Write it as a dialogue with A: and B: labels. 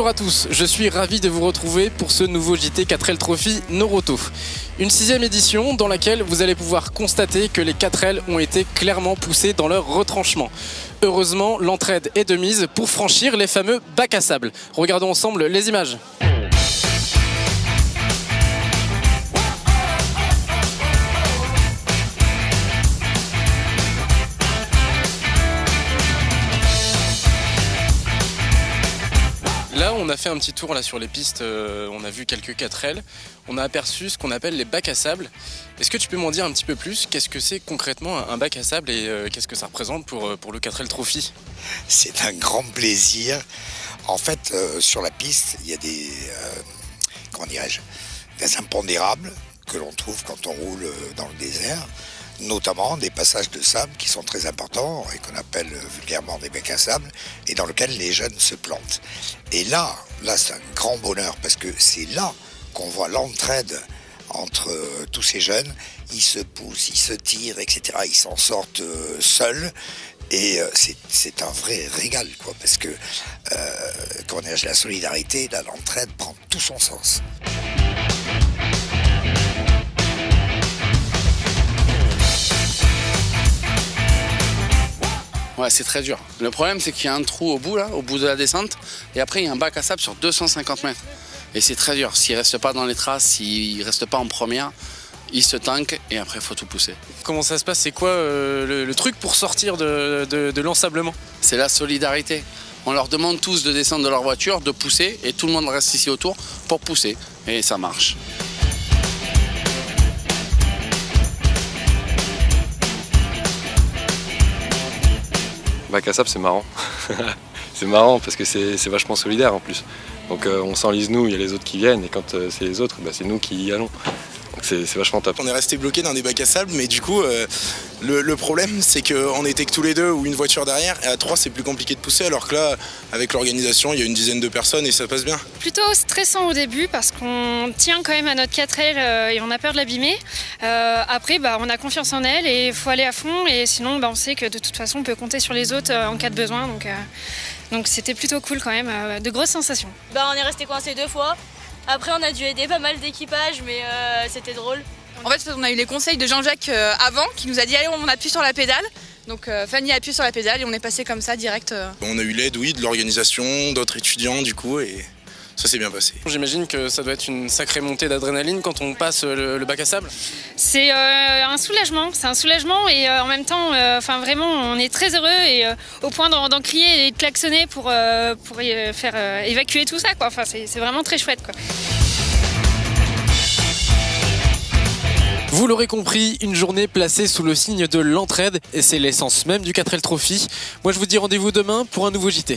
A: à tous, je suis ravi de vous retrouver pour ce nouveau JT 4L Trophy Noroto. Une 6e édition dans laquelle vous allez pouvoir constater que les 4L ont été clairement poussés dans leur retranchement. Heureusement, l'entraide est de mise pour franchir les fameux bacs à sable. Regardons ensemble les images. Là, on a fait un petit tour là, sur les pistes, on a vu quelques 4L, on a aperçu ce qu'on appelle les bacs à sable. Est-ce que tu peux m'en dire un petit peu plus? Qu'est-ce que c'est concrètement un bac à sable et qu'est-ce que ça représente pour le 4L Trophy?
B: C'est un grand plaisir. En fait, sur la piste, il y a des, des impondérables que l'on trouve quand on roule dans le désert, notamment des passages de sable qui sont très importants et qu'on appelle vulgairement des bacs à sable et dans lesquels les jeunes se plantent. Et là c'est un grand bonheur parce que c'est là qu'on voit l'entraide entre tous ces jeunes. Ils se poussent, ils se tirent, etc. Ils s'en sortent seuls et c'est un vrai régal, quoi, parce que la solidarité, là, l'entraide prend tout son sens.
C: Ouais, c'est très dur. Le problème, c'est qu'il y a un trou au bout de la descente, et après, il y a un bac à sable sur 250 mètres. Et c'est très dur. S'il ne reste pas dans les traces, s'il ne reste pas en première, il se tanque, et après, il faut tout pousser.
A: Comment ça se passe? C'est quoi le truc pour sortir de l'ensablement?
C: C'est la solidarité. On leur demande tous de descendre de leur voiture, de pousser, et tout le monde reste ici autour pour pousser. Et ça marche.
D: Bac à sable, c'est marrant. C'est marrant parce que c'est vachement solidaire en plus. Donc on s'enlise nous, il y a les autres qui viennent et quand c'est les autres, c'est nous qui y allons. Donc c'est vachement top.
E: On est resté bloqué dans des bacs à sable, mais du coup le problème c'est qu'on était que tous les deux ou une voiture derrière, et à 3 c'est plus compliqué de pousser, alors que là avec l'organisation il y a une dizaine de personnes et ça passe bien.
F: Plutôt stressant au début parce qu'on tient quand même à notre 4L et on a peur de l'abîmer. Après on a confiance en elle et il faut aller à fond, et sinon on sait que de toute façon on peut compter sur les autres en cas de besoin, donc c'était plutôt cool quand même, de grosses sensations.
G: On est resté coincés 2 fois. Après, on a dû aider pas mal d'équipage, mais c'était drôle.
H: En fait, on a eu les conseils de Jean-Jacques avant, qui nous a dit « Allez, on appuie sur la pédale ». Donc Fanny appuie sur la pédale et on est passé comme ça, direct.
E: On a eu l'aide, oui, de l'organisation, d'autres étudiants, du coup, et ça s'est bien passé.
A: J'imagine que ça doit être une sacrée montée d'adrénaline quand on passe le bac à sable.
F: C'est un soulagement et en même temps, vraiment, on est très heureux et au point d'en crier et de klaxonner pour faire évacuer tout ça, quoi. Enfin, c'est vraiment très chouette, quoi.
A: Vous l'aurez compris, une journée placée sous le signe de l'entraide et c'est l'essence même du 4L Trophy. Moi je vous dis rendez-vous demain pour un nouveau JT.